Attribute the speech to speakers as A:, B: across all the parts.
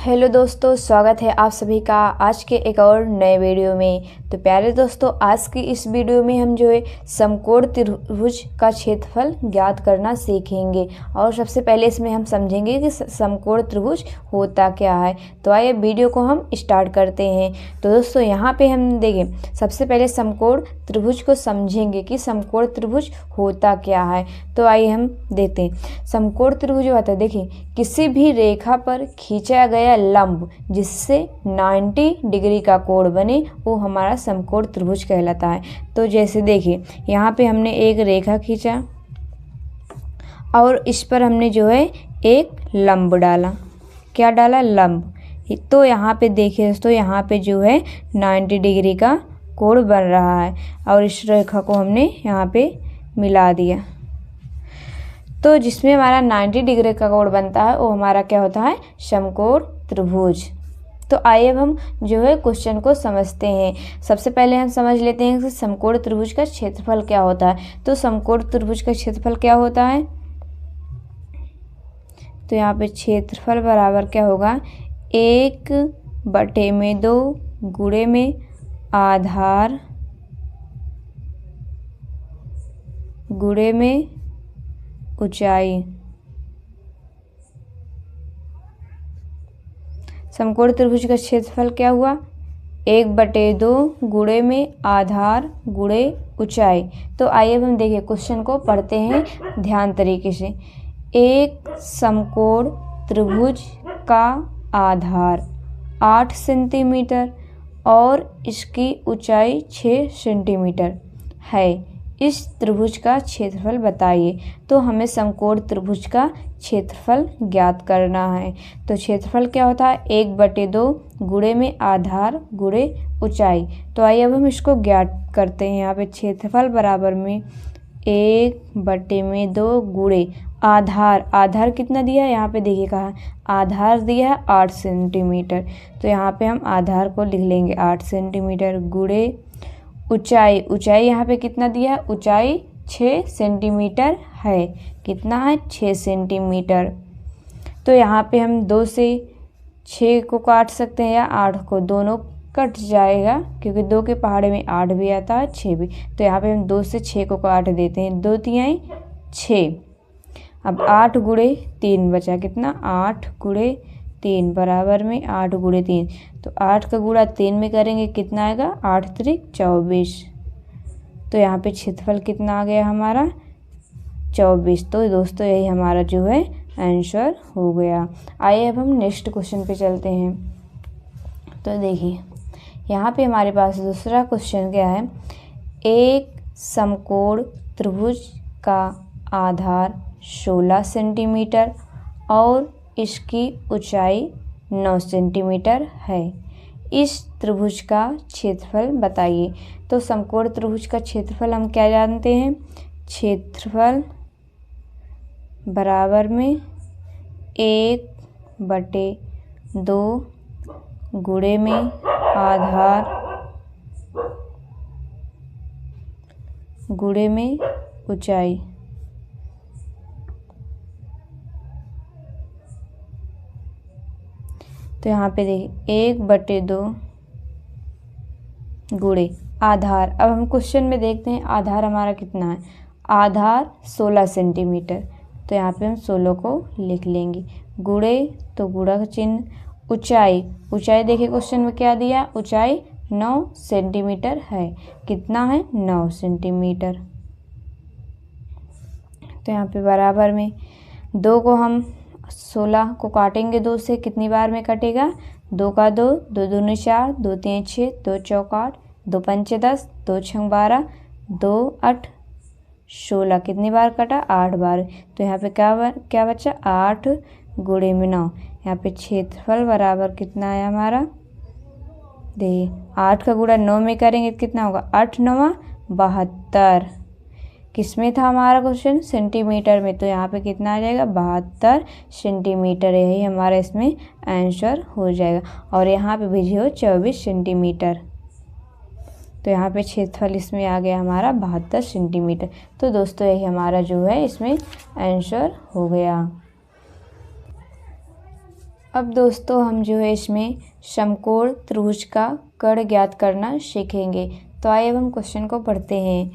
A: Hello दोस्तों, स्वागत है आप सभी का आज के एक और नए वीडियो में। तो प्यारे दोस्तों, आज की इस वीडियो में हम जो है समकोण त्रिभुज का क्षेत्रफल ज्ञात करना सीखेंगे। और सबसे पहले इसमें हम समझेंगे कि समकोण त्रिभुज होता क्या है। तो आइए वीडियो को हम स्टार्ट करते हैं। तो दोस्तों, यहाँ पे हम देखें, सबसे पहले समकोण त्रिभुज को समझेंगे कि समकोण त्रिभुज होता क्या है। तो आइए हम देखते हैं। समकोण त्रिभुज होता है, देखिए, किसी भी रेखा पर खींचा गया लंब जिससे 90 डिग्री का कोण बने वो हमारा समकोण त्रिभुज कहलाता है। तो जैसे देखिए, यहाँ पे हमने एक रेखा खींचा और इस पर हमने जो है एक लंब डाला। क्या डाला? लंब। तो यहाँ पे देखिए दोस्तों, यहाँ पे जो है 90 डिग्री का कोण बन रहा है और इस रेखा को हमने यहाँ पे मिला दिया। तो जिसमें हमारा 90 डिग्री का कोण बनता है वो हमारा क्या होता है? समकोण त्रिभुज। तो आइए अब हम जो है क्वेश्चन को समझते हैं। सबसे पहले हम समझ लेते हैं कि समकोण त्रिभुज का क्षेत्रफल क्या होता है। तो समकोण त्रिभुज का क्षेत्रफल क्या होता है? तो यहाँ पे क्षेत्रफल बराबर क्या होगा? 1/2 गुणे में आधार गुणे में ऊंचाई। समकोण त्रिभुज का क्षेत्रफल क्या हुआ? 1/2 गुणे में आधार गुणे ऊंचाई। तो आइए हम देखिए क्वेश्चन को पढ़ते हैं ध्यान तरीके से। एक समकोण त्रिभुज का आधार 8 सेंटीमीटर और इसकी ऊंचाई 6 सेंटीमीटर है। इस त्रिभुज का क्षेत्रफल बताइए। तो हमें समकोण त्रिभुज का क्षेत्रफल ज्ञात करना है। तो क्षेत्रफल क्या होता है? 1/2 गुणे में आधार गुणे ऊंचाई। तो आइए अब हम इसको ज्ञात करते हैं। यहाँ पे क्षेत्रफल बराबर में 1/2 गुणे आधार कितना दिया है? यहाँ पे देखिए कहा आधार दिया है 8 सेंटीमीटर। तो यहाँ पे हम आधार को लिख लेंगे 8 सेंटीमीटर गुणे ऊंचाई यहाँ पे कितना दिया है? ऊंचाई 6 सेंटीमीटर है। कितना है? 6 सेंटीमीटर। तो यहाँ पे हम 2 से 6 को काट सकते हैं या 8 को, दोनों कट जाएगा क्योंकि 2 के पहाड़े में 8 भी आता है 6 भी। तो यहाँ पे हम 2 से 6 को काट देते हैं। 2 तिहाई 6। अब 8 गुणे 3 बचा। कितना? 8 गुणे 3 बराबर में 8 गुणे 3। तो 8 का गुणा 3 में करेंगे, कितना आएगा? 8 त्रिक 24। तो यहाँ पे क्षेत्रफल कितना आ गया हमारा? 24। तो दोस्तों यही हमारा जो है आंसर हो गया। आइए अब हम नेक्स्ट क्वेश्चन पे चलते हैं। तो देखिए, यहाँ पे हमारे पास दूसरा क्वेश्चन क्या है? एक समकोण त्रिभुज का आधार 16 सेंटीमीटर और इसकी ऊंचाई 9 सेंटीमीटर है। इस त्रिभुज का क्षेत्रफल बताइए। तो समकोण त्रिभुज का क्षेत्रफल हम क्या जानते हैं? क्षेत्रफल बराबर में 1/2 गुणे में आधार गुणे में ऊंचाई। तो यहाँ पे देखिए 1/2 गुणे आधार। अब हम क्वेश्चन में देखते हैं आधार हमारा कितना है। आधार 16 सेंटीमीटर। तो यहाँ पे हम 16 को लिख लेंगे। गुणे तो गुणा का चिन्ह। ऊंचाई देखिए क्वेश्चन में क्या दिया? ऊंचाई 9 सेंटीमीटर है। कितना है? 9 सेंटीमीटर। तो यहाँ पे बराबर में 2 को हम 16 को काटेंगे 2 से, कितनी बार में कटेगा? 2 का 2, 2 दूनी 4, 2 3 6, 2 चौक 8, 2 पंचे 10, 2 छंग 12, 2 8 16। कितनी बार कटा? 8 बार। तो यहाँ पे क्या बचा? 8 गुणे में 9। यहाँ पे क्षेत्रफल बराबर कितना है हमारा? देखिए 8 का गुणा 9 में करेंगे तो कितना होगा? 8 9 72। किस में था हमारा क्वेश्चन? सेंटीमीटर में। तो यहाँ पे कितना आ जाएगा? 72 सेंटीमीटर। यही हमारा इसमें आंसर हो जाएगा। और यहाँ पे भी हो 24 सेंटीमीटर। तो यहाँ पे क्षेत्रफल इसमें आ गया हमारा 72 सेंटीमीटर। तो दोस्तों यही हमारा जो है इसमें आंसर हो गया। अब दोस्तों हम जो है इसमें समकोण त्रिभुज का कर्ण ज्ञात करना सीखेंगे। तो आइए अब हम क्वेश्चन को पढ़ते हैं।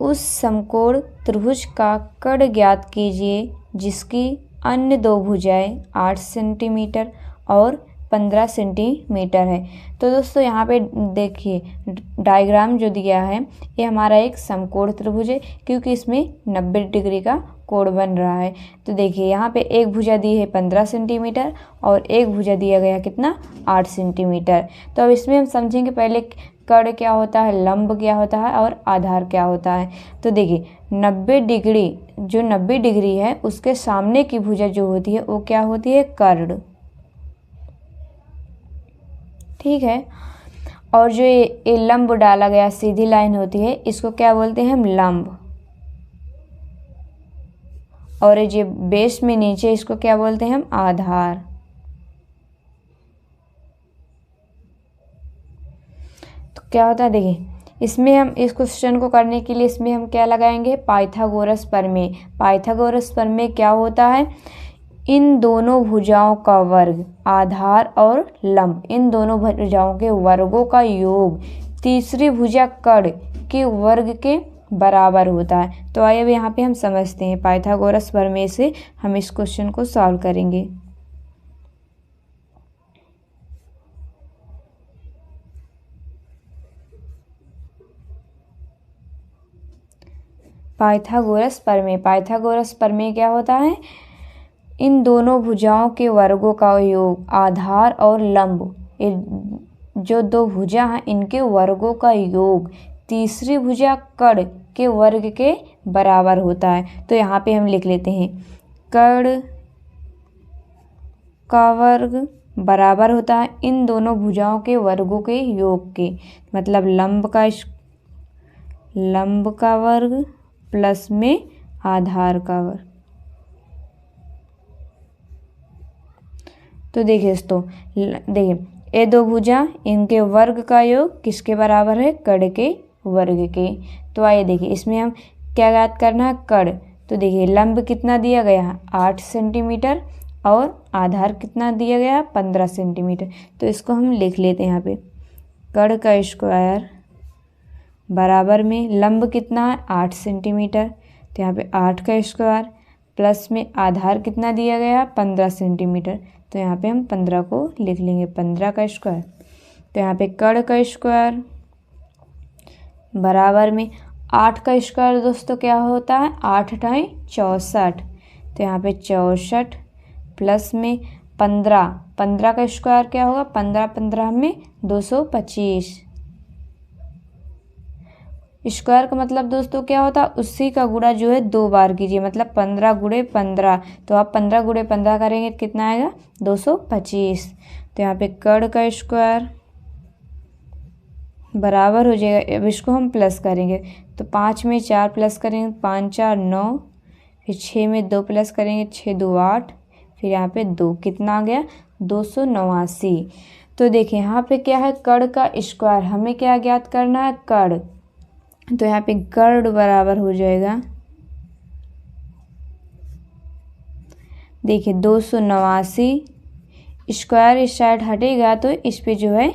A: उस समकोण त्रिभुज का कर्ण ज्ञात कीजिए जिसकी अन्य दो भुजाएं 8 सेंटीमीटर और 15 सेंटीमीटर है। तो दोस्तों यहाँ पे देखिए डायग्राम जो दिया है ये हमारा एक समकोण त्रिभुज है, क्योंकि इसमें 90 डिग्री का कोण बन रहा है। तो देखिए यहाँ पे एक भुजा दी है 15 सेंटीमीटर और एक भुजा दिया गया कितना 8 सेंटीमीटर। तो अब इसमें हम समझेंगे पहले कर्ण क्या होता है, लंब क्या होता है और आधार क्या होता है। तो देखिए 90 डिग्री, जो 90 डिग्री है उसके सामने की भुजा जो होती है वो क्या होती है, कर्ण। ठीक है। और जो ये लंब डाला गया सीधी लाइन होती है इसको क्या बोलते हैं हम, लंब। और ये जो बेस में नीचे इसको क्या बोलते हैं हम, आधार। तो क्या होता है देखिए इसमें हम इस क्वेश्चन को करने के लिए इसमें हम क्या लगाएंगे, पाइथागोरस प्रमेय। पाइथागोरस प्रमेय क्या होता है, इन दोनों भुजाओं का वर्ग, आधार और लंब, इन दोनों भुजाओं के वर्गों का योग तीसरी भुजा कर्ण के वर्ग के बराबर होता है। तो आइए अब यहाँ पे हम समझते हैं पाइथागोरस प्रमेय से हम इस क्वेश्चन को सॉल्व करेंगे। पाइथागोरस प्रमेय, पाइथागोरस प्रमेय क्या होता है, इन दोनों भुजाओं के वर्गों का योग, आधार और लंब, जो दो भुजा हैं इनके वर्गों का योग तीसरी भुजा कर्ण के वर्ग के बराबर होता है। तो यहाँ पे हम लिख लेते हैं कर्ण का वर्ग बराबर होता है इन दोनों भुजाओं के वर्गों के योग के, मतलब लंब का वर्ग प्लस में आधार का वर्ग। तो देखिए दोस्तों, देखिए ये दो भुजा इनके वर्ग का योग किसके बराबर है, कर्ण के वर्ग के। तो आइए देखिए इसमें हम क्या ज्ञात करना है, कर्ण। तो देखिए लंब कितना दिया गया है 8 सेंटीमीटर और आधार कितना दिया गया 15 सेंटीमीटर। तो इसको हम लिख लेते हैं यहाँ पे, कर्ण का स्क्वायर बराबर में लंब कितना है 8 सेंटीमीटर, तो यहाँ पे 8 का स्क्वायर प्लस में आधार कितना दिया गया 15 सेंटीमीटर। तो यहाँ पे हम 15 को लिख लेंगे, 15 का स्क्वायर। तो यहाँ पे कर्ण का स्क्वायर बराबर में 8 का स्क्वायर दोस्तों क्या होता है, 8 × 64। तो यहाँ पे 64 प्लस में 15 का स्क्वायर क्या होगा, 15 में 225। स्क्वायर का मतलब दोस्तों क्या होता है, उसी का गुणा जो है 2 बार कीजिए, मतलब 15 × 15। तो आप 15 × 15 करेंगे कितना आएगा 225। तो यहाँ पे कर्ण का स्क्वायर बराबर हो जाएगा, अब इसको हम प्लस करेंगे। तो 5 में 4 प्लस करेंगे 5 × 4 = 9, फिर 6 में 2 प्लस करेंगे 6 × 2 = 8, फिर यहाँ पे 2 कितना आ गया 289। तो देखिए यहाँ पे क्या है, कर्ण का स्क्वायर, हमें क्या ज्ञात करना है, कर्ण। तो यहाँ पे कर्ण बराबर हो जाएगा, देखिए 289, स्क्वायर इस साइड हटेगा तो इस पे जो है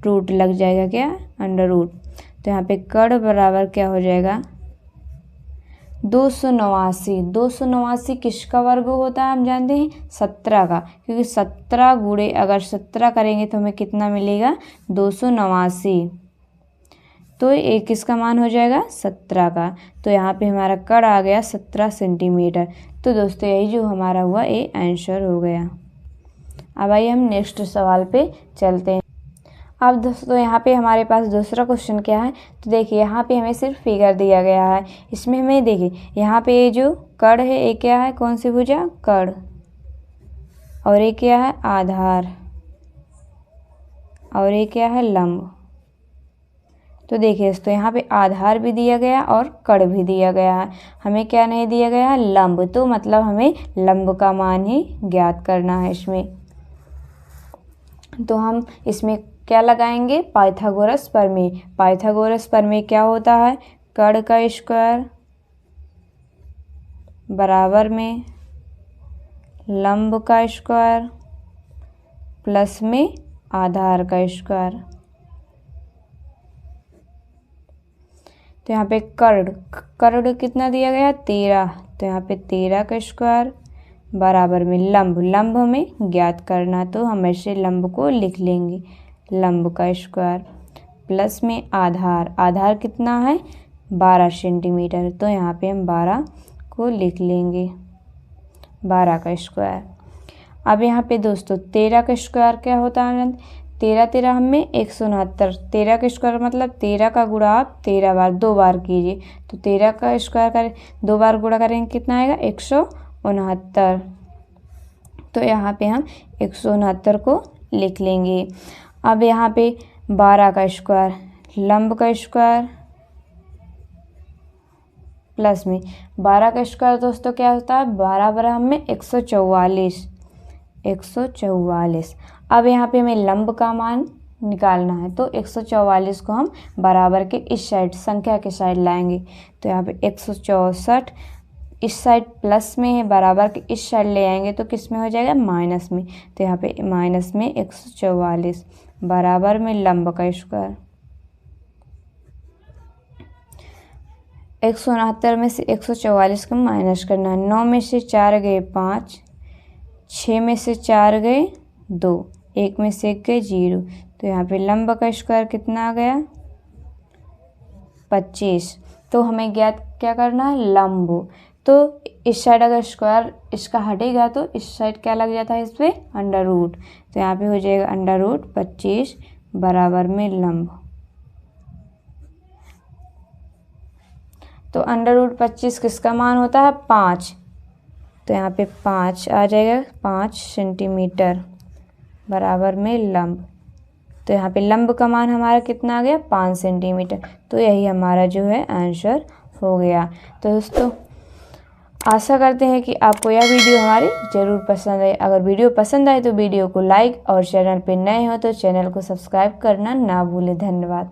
A: रूट लग जाएगा, क्या अंडर रूट। तो यहाँ पे कर्ण बराबर क्या हो जाएगा 289। 289 किसका वर्ग होता है हम जानते हैं 17 का, क्योंकि 17 गुणे अगर 17 करेंगे तो हमें कितना मिलेगा 289। तो ये किसका मान हो जाएगा 17 का। तो यहाँ पे हमारा कर्ण आ गया 17 सेंटीमीटर। तो दोस्तों यही जो हमारा हुआ ये आंसर हो गया। अब आइए हम नेक्स्ट सवाल पे चलते हैं। अब दोस्तों यहाँ पे हमारे पास दूसरा क्वेश्चन क्या है, तो देखिए यहाँ पे हमें सिर्फ फिगर दिया गया है। इसमें हमें देखिए यहाँ पे ये जो कर्ण है ये क्या है, कौन सी भुजा, कर्ण, और ये क्या है आधार, और ये क्या है लंब। तो देखिए दोस्तों यहाँ पे आधार भी दिया गया और कर्ण भी दिया गया है, हमें क्या नहीं दिया गया है, लंब। तो मतलब हमें लंब का मान ही ज्ञात करना है इसमें। तो हम इसमें क्या लगाएंगे, पाइथागोरस प्रमेय। पाइथागोरस प्रमेय क्या होता है, कर्ण का स्क्वायर बराबर में लंब का स्क्वायर प्लस में आधार का स्क्वायर। तो यहाँ पे कर्ण कितना दिया गया 13, तो यहाँ पे 13 का स्क्वायर बराबर में लंब हमें ज्ञात करना, तो हम ऐसे लंब को लिख लेंगे लंब का स्क्वायर प्लस में आधार कितना है 12 सेंटीमीटर, तो यहाँ पे हम 12 को लिख लेंगे 12 का स्क्वायर। अब यहाँ पे दोस्तों 13 का स्क्वायर क्या होता है आनंद, 13 हमें 169, 13 का स्क्वायर मतलब 13 का गुणा आप 13 बार 2 बार कीजिए, तो 13 का स्क्वायर करें 2 बार गुणा करेंगे कितना आएगा 169, तो यहाँ पे हम 169 को लिख लेंगे। अब यहाँ पे 12 का स्क्वायर लंब का स्क्वायर प्लस में 12 का स्क्वायर दोस्तों क्या होता है 12 बराबर हमें 144। अब यहाँ पे हमें लंब का मान निकालना है, तो 144 को हम बराबर के इस साइड संख्या के साइड लाएंगे, तो यहाँ पे 164 इस साइड प्लस में है, बराबर के इस साइड ले आएंगे तो किस में हो जाएगा माइनस में, तो यहाँ पे माइनस में 144 बराबर में लंब का स्क्वायर। 169 में से 144 को माइनस करना है, 9 में से 4 गए 5, 6 में से 4 गए 2, 1 में से 1 गए 0, तो यहाँ पे लंब का स्क्वायर कितना आ गया 25। तो हमें ज्ञात क्या करना है लंब, तो इस साइड अगर स्क्वायर इसका हटेगा तो इस साइड क्या लग जाता है इस पर अंडर रूट, तो यहाँ पे हो जाएगा अंडर रूट 25 बराबर में लंब। तो अंडर रूट 25 किसका मान होता है 5, तो यहाँ पे 5 आ जाएगा 5 सेंटीमीटर बराबर में लंब, तो यहाँ पे लंब का मान हमारा कितना आ गया 5 सेंटीमीटर, तो यही हमारा जो है आंसर हो गया। तो दोस्तों आशा करते हैं कि आपको यह वीडियो हमारी ज़रूर पसंद आए। अगर वीडियो पसंद आए तो वीडियो को लाइक और चैनल पर नए हो तो चैनल को सब्सक्राइब करना ना भूलें। धन्यवाद।